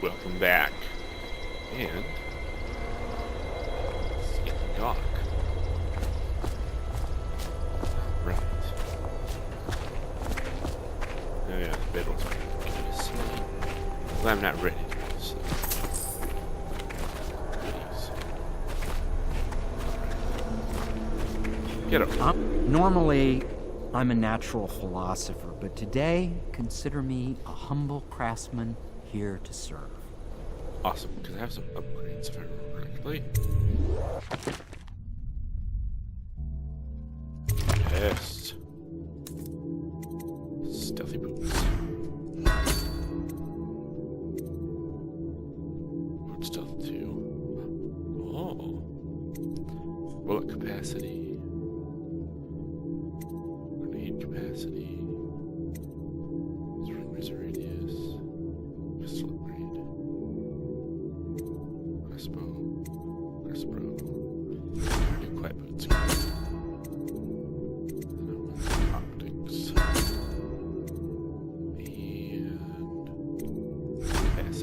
Welcome back. And it's getting dark. Right. Oh yeah, the bed was gonna sleep. Well, I'm not ready to sleep. Please. Get up. Normally, I'm a natural philosopher, but today, consider me a humble craftsman here to serve. Awesome, because I have some upgrades if I remember correctly. Yes. Stealthy boots. Boot stealth 2. Oh. Bullet capacity. Grenade capacity. Ring razor radius. Pistol upgrade. Crossbow. New quiet boots. Optics. And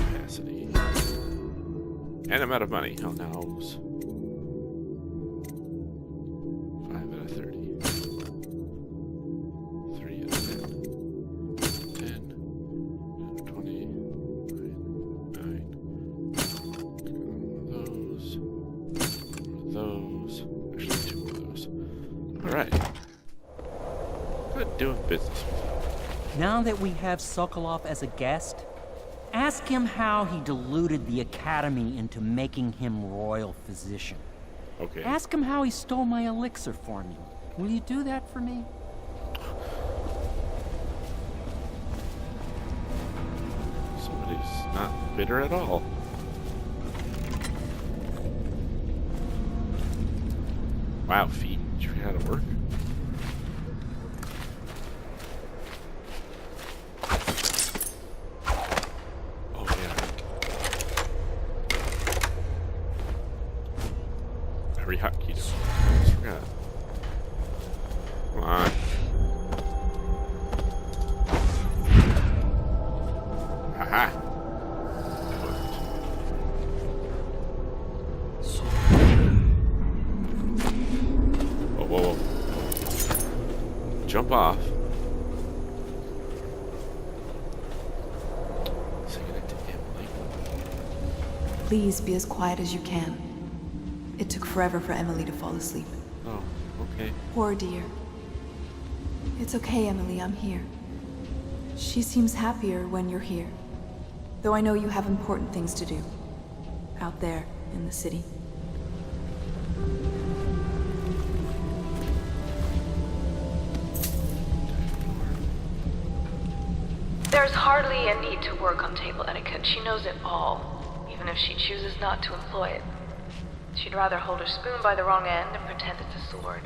capacity. And I'm out of money. Oh no. 5 out of 30. 3 out of 10. 10. 20. 9. Those. Actually, 2 of those. Alright. Good doing business with you. Now that we have Sokolov as a guest, ask him how he deluded the Academy into making him royal physician. Okay. Ask him how he stole my elixir for me. Will you do that for me? Somebody's not bitter at all. Wow, feet. Did you figure out how to work? Oh, yeah. Hurry hotkey. I almost forgot. Come on. Haha. Whoa. Jump off. Singing it to Emily. Please be as quiet as you can. It took forever for Emily to fall asleep. Oh, okay. Poor dear. It's okay, Emily, I'm here. She seems happier when you're here. Though I know you have important things to do. Out there, in the city. There's hardly a need to work on table etiquette. She knows it all, even if she chooses not to employ it. She'd rather hold her spoon by the wrong end and pretend it's a sword.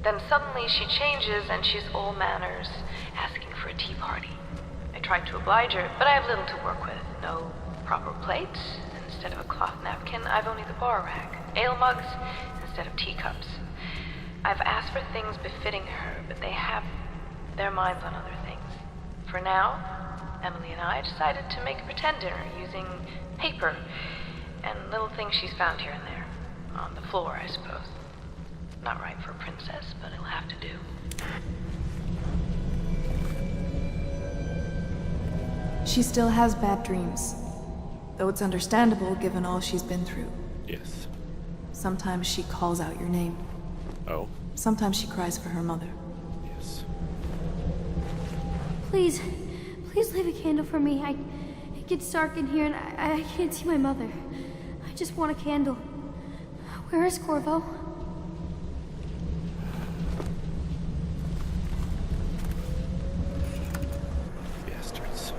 Then suddenly she changes and she's all manners, asking for a tea party. I tried to oblige her, but I have little to work with. No proper plates. Instead of a cloth napkin, I've only the bar rack. Ale mugs instead of teacups. I've asked for things befitting her, but they have their minds on other things. For now, Emily and I decided to make a pretend dinner using paper and little things she's found here and there. On the floor, I suppose. Not right for a princess, but it'll have to do. She still has bad dreams. Though it's understandable given all she's been through. Yes. Sometimes she calls out your name. Oh. Sometimes she cries for her mother. Yes. Please leave a candle for me. It gets dark in here and I can't see my mother. I just want a candle. Where is Corvo? Bastards.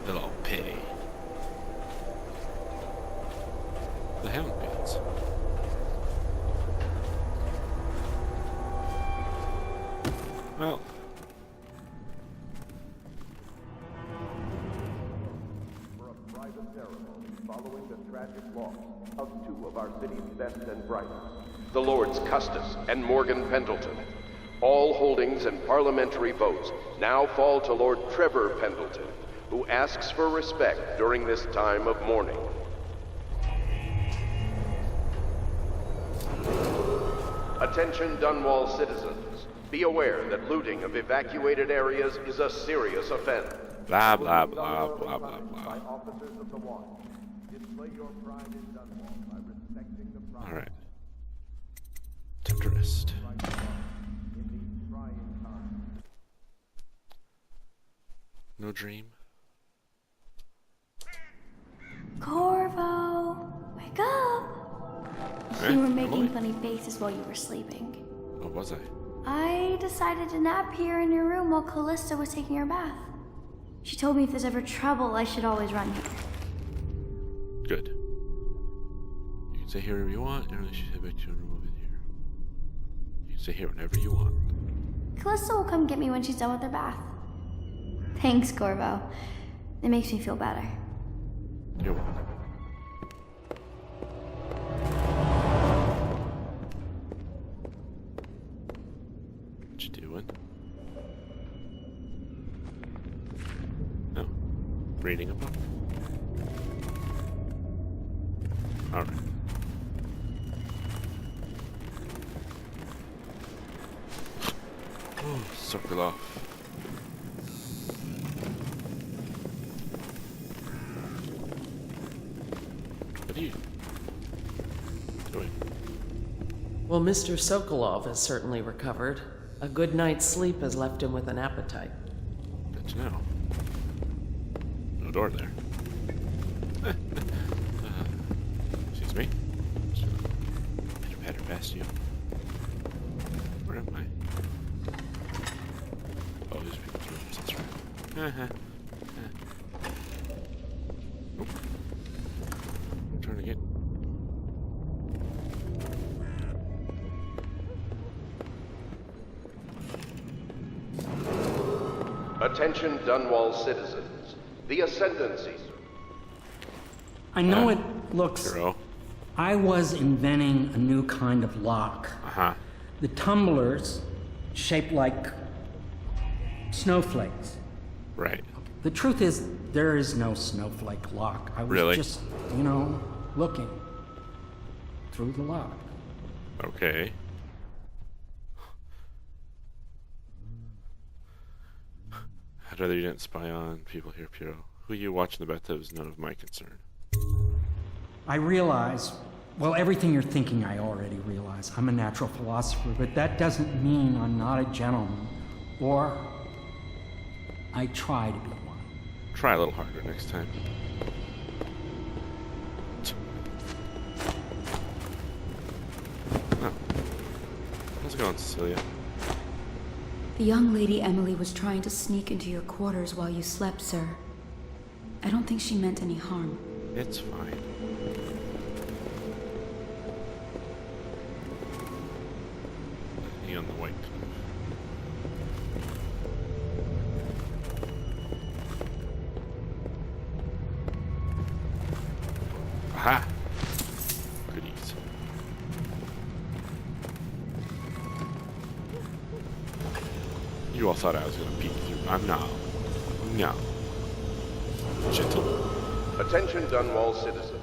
They'll all pay. The hound pits. Well. For a private ceremony following the tragic loss of 2 of our city's best and brightest, the Lords Custis and Morgan Pendleton. All holdings and parliamentary votes now fall to Lord Trevor Pendleton, who asks for respect during this time of mourning. Attention Dunwall citizens. Be aware that looting of evacuated areas is a serious offense. Blah, blah, blah, blah, blah, blah. Officers of the watch. Display your pride in Dunwall by respecting the property. Alright. Time to rest. In these trying times. No dream. Corvo, wake up! Eh, You were making Emily? funny faces while you were sleeping. What was I? I decided to nap here in your room while Callista was taking her bath. She told me if there's ever trouble, I should always run here. Good. You can stay here whenever you want, and then she's head back to your room over here. You can stay here whenever you want. Callista will come get me when she's done with her bath. Thanks, Corvo. It makes me feel better. You're welcome. What you doing? No. Reading a book? Alright. Oh, Sokolov. What are you doing? Well, Mr. Sokolov has certainly recovered. A good night's sleep has left him with an appetite. Good to know. No door there. Excuse me. Just gonna pitter-patter past you. Where am I? Oh, there's people's rooms, that's right. Nope. I'm trying to get... Attention Dunwall citizens. The Ascendancy. I know it looks... Hero. I was inventing a new kind of lock. Uh-huh. The tumblers shaped like snowflakes. Right. The truth is, there is no snowflake lock. I was Really? just, you know, looking through the lock. Okay. I'd rather you didn't spy on people here, Piero. Who you watching the bathtub is none of my concern. I realize, well, everything you're thinking I already realize. I'm a natural philosopher, but that doesn't mean I'm not a gentleman, or I try to be one. Try a little harder next time. Oh. How's it going, Cecilia? The young lady Emily was trying to sneak into your quarters while you slept, sir. I don't think she meant any harm. It's fine. Hang on the white. Aha! Goodies. You all thought I was gonna peek through. I'm not. No. Gentle. Attention Dunwall citizens.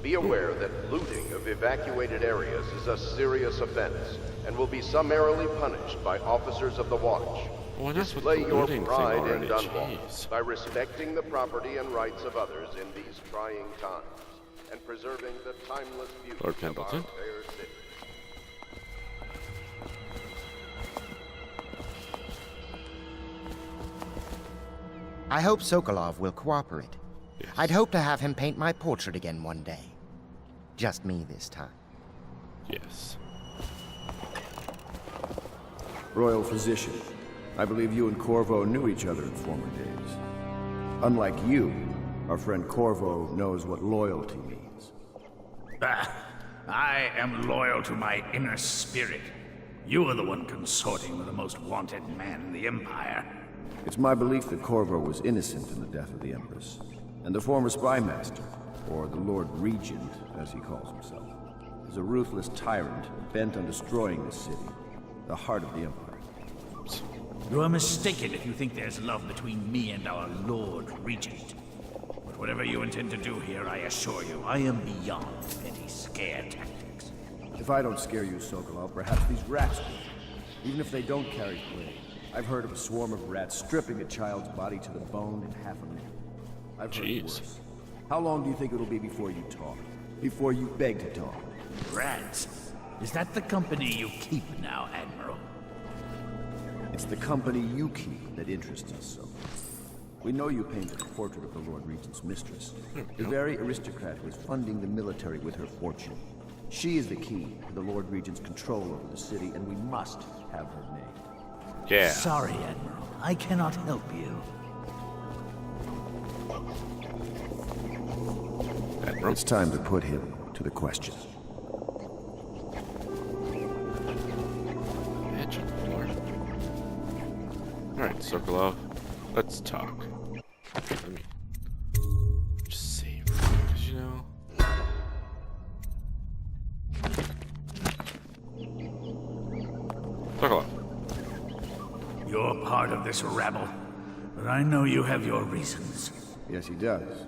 Be aware that looting of evacuated areas is a serious offense and will be summarily punished by officers of the watch. Well, enough with Display the your looting thing pride already, in Dunwall jeez. by respecting the property and rights of others in these trying times and preserving the timeless beauty Lord of Pendleton. our fair city. I hope Sokolov will cooperate. Yes. I'd hope to have him paint my portrait again one day. Just me this time. Yes. Royal Physician, I believe you and Corvo knew each other in former days. Unlike you, our friend Corvo knows what loyalty means. I am loyal to my inner spirit. You are the one consorting with the most wanted man in the Empire. It's my belief that Corvo was innocent in the death of the Empress, and the former spy master, or the Lord Regent, as he calls himself, is a ruthless tyrant bent on destroying the city, the heart of the Empire. You are mistaken if you think there's love between me and our Lord Regent. But whatever you intend to do here, I assure you, I am beyond petty scare tactics. If I don't scare you, Sokolov, perhaps these rats will. Even if they don't carry blade. I've heard of a swarm of rats stripping a child's body to the bone in half a minute. I've heard worse. How long do you think it'll be before you talk? Before you beg to talk? Rats? Is that the company you keep now, Admiral? It's the company you keep that interests us so. We know you painted a portrait of the Lord Regent's mistress. The very aristocrat who is funding the military with her fortune. She is the key to the Lord Regent's control over the city, and we must have her named. Yeah. Sorry, Admiral. I cannot help you. Admiral? It's time to put him to the question. Alright, Sokolov, let's talk. Let me just save, because you know. Sokolov. You're part of this rabble, but I know you have your reasons. Yes, he does.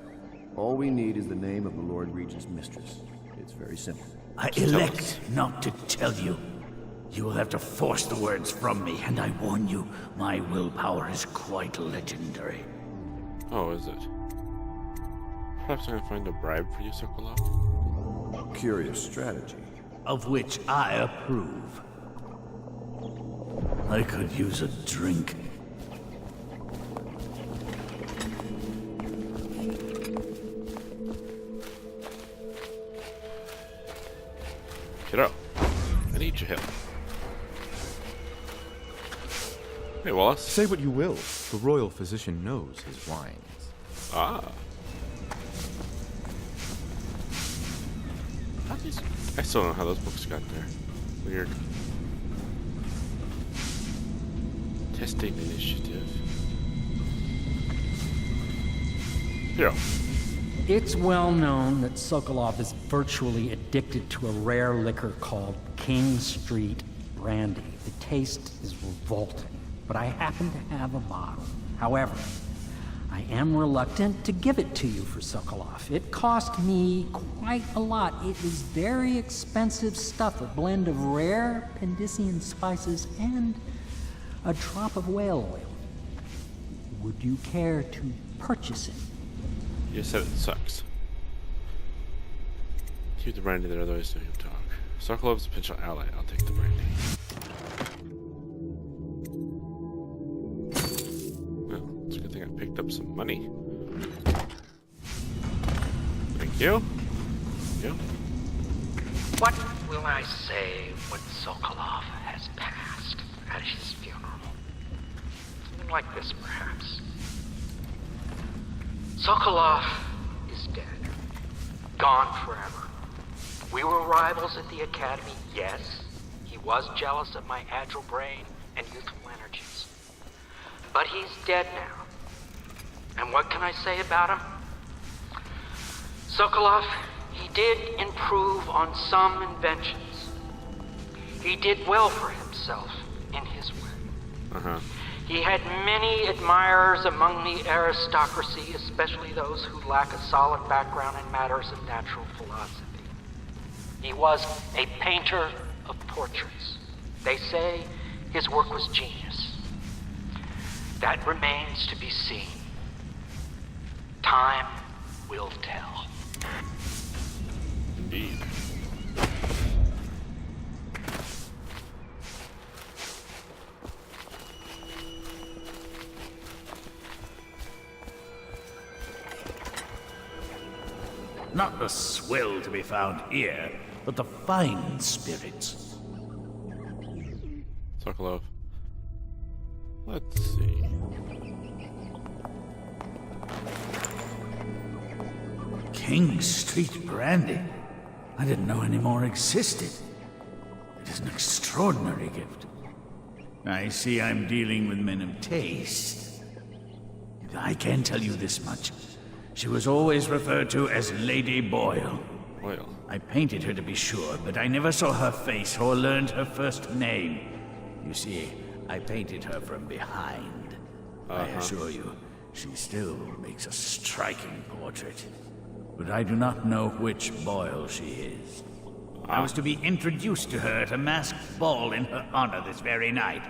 All we need is the name of the Lord Regent's mistress. It's very simple. I elect not to tell you. You will have to force the words from me, and I warn you, my willpower is quite legendary. Oh, is it? Perhaps I can find a bribe for you, Sokolov? Curious strategy. Of which I approve. I could use a drink. Kiddo, I need your help. Hey, Wallace. Say what you will. The royal physician knows his wines. Ah. I still don't know how those books got there. Weird. Testing initiative. Here. It's well known that Sokolov is virtually addicted to a rare liquor called King Street Brandy. The taste is revolting, but I happen to have a bottle. However, I am reluctant to give it to you for Sokolov. It cost me quite a lot. It is very expensive stuff, a blend of rare Pendician spices and a drop of whale oil. Would you care to purchase it? You said it sucks. Keep the brandy there, otherwise don't even talk. Sokolov's a potential ally. I'll take the brandy. Well, it's a good thing I picked up some money. Thank you. Thank you. What will I say when Sokolov has passed at his funeral? Something like this, perhaps. Sokolov is dead. Gone forever. We were rivals at the Academy, yes. He was jealous of my agile brain and youthful energies. But he's dead now. And what can I say about him? Sokolov, he did improve on some inventions. He did well for himself in his way. He had many admirers among the aristocracy, especially those who lack a solid background in matters of natural philosophy. He was a painter of portraits. They say his work was genius. That remains to be seen. Time will tell. Indeed. Not the swill to be found here, but the fine spirits. Sokolov. Let's see. King Street Brandy? I didn't know any more existed. It is an extraordinary gift. I see I'm dealing with men of taste. I can tell you this much. She was always referred to as Lady Boyle. Boyle. I painted her to be sure, but I never saw her face or learned her first name. You see, I painted her from behind. I assure you, she still makes a striking portrait. But I do not know which Boyle she is. I was to be introduced to her at a masked ball in her honor this very night.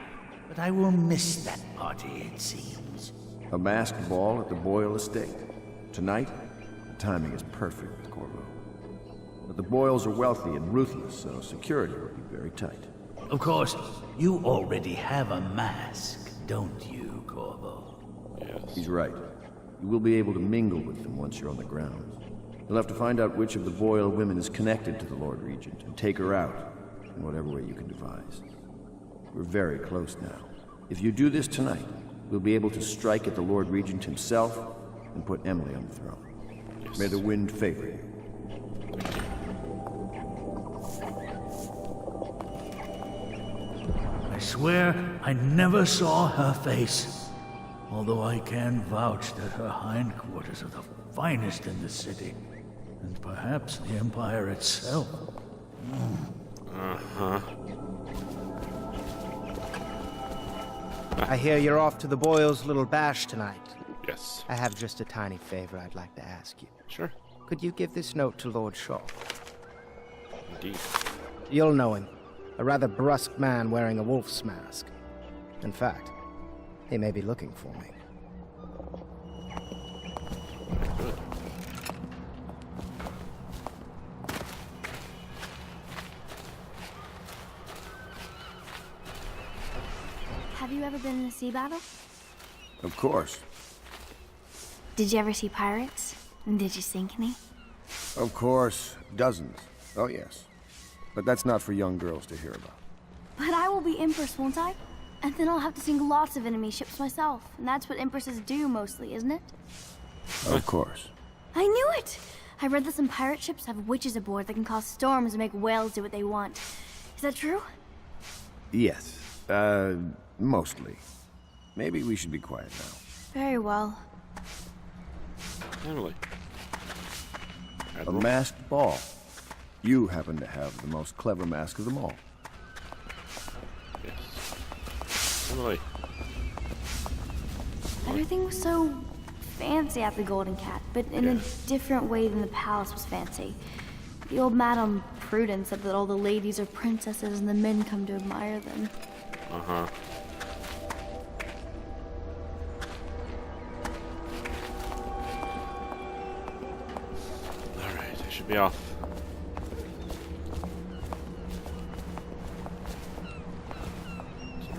But I will miss that party, it seems. A masked ball at the Boyle estate. Tonight? The timing is perfect, Corvo. But the Boyles are wealthy and ruthless, so security will be very tight. Of course, you already have a mask, don't you, Corvo? Yes. He's right. You will be able to mingle with them once you're on the ground. You'll have to find out which of the Boyle women is connected to the Lord Regent, and take her out, in whatever way you can devise. We're very close now. If you do this tonight, we'll be able to strike at the Lord Regent himself, and put Emily on the throne. Yes. May the wind favor you. I swear I never saw her face, although I can vouch that her hindquarters are the finest in the city, and perhaps the Empire itself. I hear you're off to the Boyles' little bash tonight. Yes. I have just a tiny favor I'd like to ask you. Sure. Could you give this note to Lord Shaw? Indeed. You'll know him. A rather brusque man wearing a wolf's mask. In fact, he may be looking for me. Good. Have you ever been in a sea battle? Of course. Did you ever see pirates? And did you sink any? Of course. Dozens. Oh, yes. But that's not for young girls to hear about. But I will be Empress, won't I? And then I'll have to sink lots of enemy ships myself. And that's what Empresses do mostly, isn't it? Of course. I knew it! I read that some pirate ships have witches aboard that can cause storms and make whales do what they want. Is that true? Yes. Mostly. Maybe we should be quiet now. Very well. Emily. A masked ball. You happen to have the most clever mask of them all. Yes. Emily. Everything was so fancy at the Golden Cat, but in a different way than the palace was fancy. The old Madame Prudence said that all the ladies are princesses and the men come to admire them. Uh-huh. Alright, I should be off.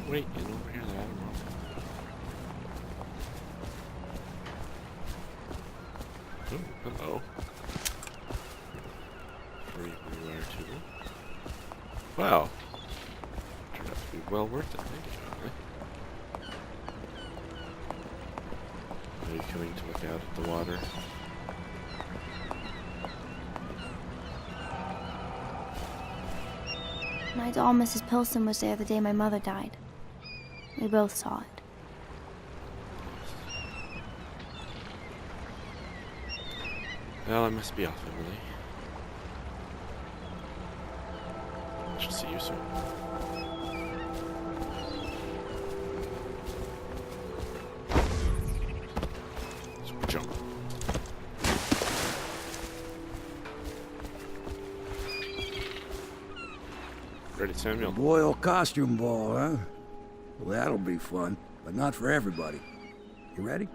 Wait, get over here, that I'm wrong. Oh, hello. Free beware too. Wow. Turned out to be well worth it, thank you, Emily. Are you coming to look out at the water? My doll, Mrs. Pilson, was there the day my mother died. We both saw it. Well, I must be off, Emily. I shall see you soon. So jump. Ready, Samuel? Boyle costume ball, huh? Well, that'll be fun, but not for everybody. You ready?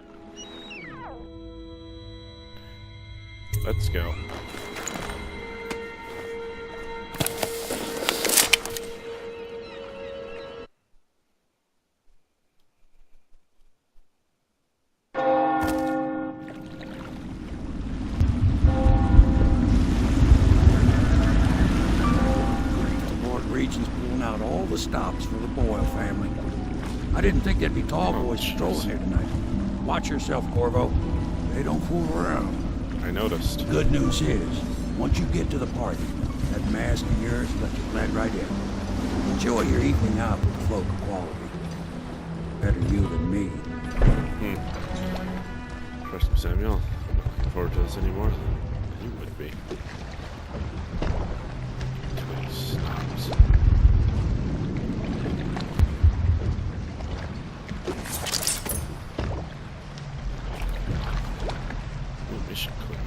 Let's go. The stops for the Boyle family. I didn't think there'd be tall boys strolling here tonight. Watch yourself, Corvo. They don't fool around. I noticed. Good news is, once you get to the party, that mask of yours let you blend right in. Enjoy your evening out with the folk of quality. Better you than me. Trust me, Samuel. I'm not looking forward to this any more than you would be. Too many snobs. Ooh, mission clear.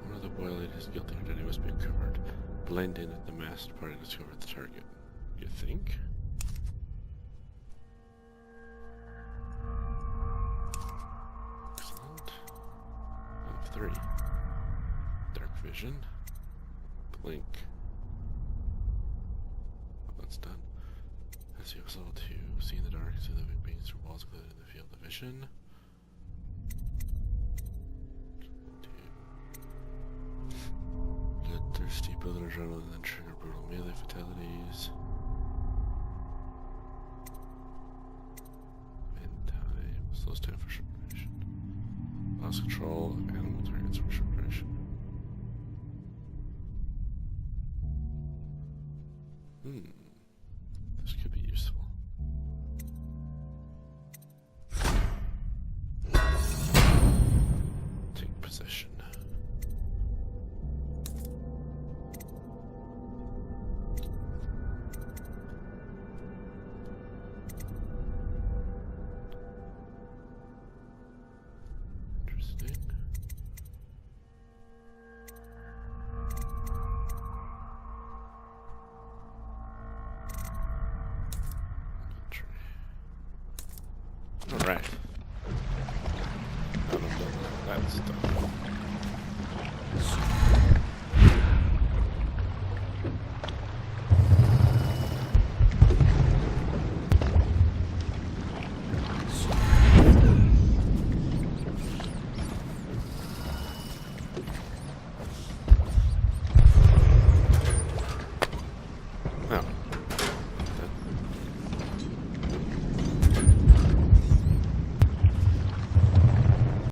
One of the Boyle ladies guilty identity must be uncovered. Blend in at the masked party to discover the target. You think? Excellent. I have 3. Dark vision. Blink. Well, that's done. As you was able to see in the dark, see living beings through walls included in the field of vision. Bloodthirsty build an adrenaline and then trigger brutal melee fatalities. End time. Slows time for short duration. Lost control of animal targets for short duration. This could be useful. Take possession. Interesting. All right.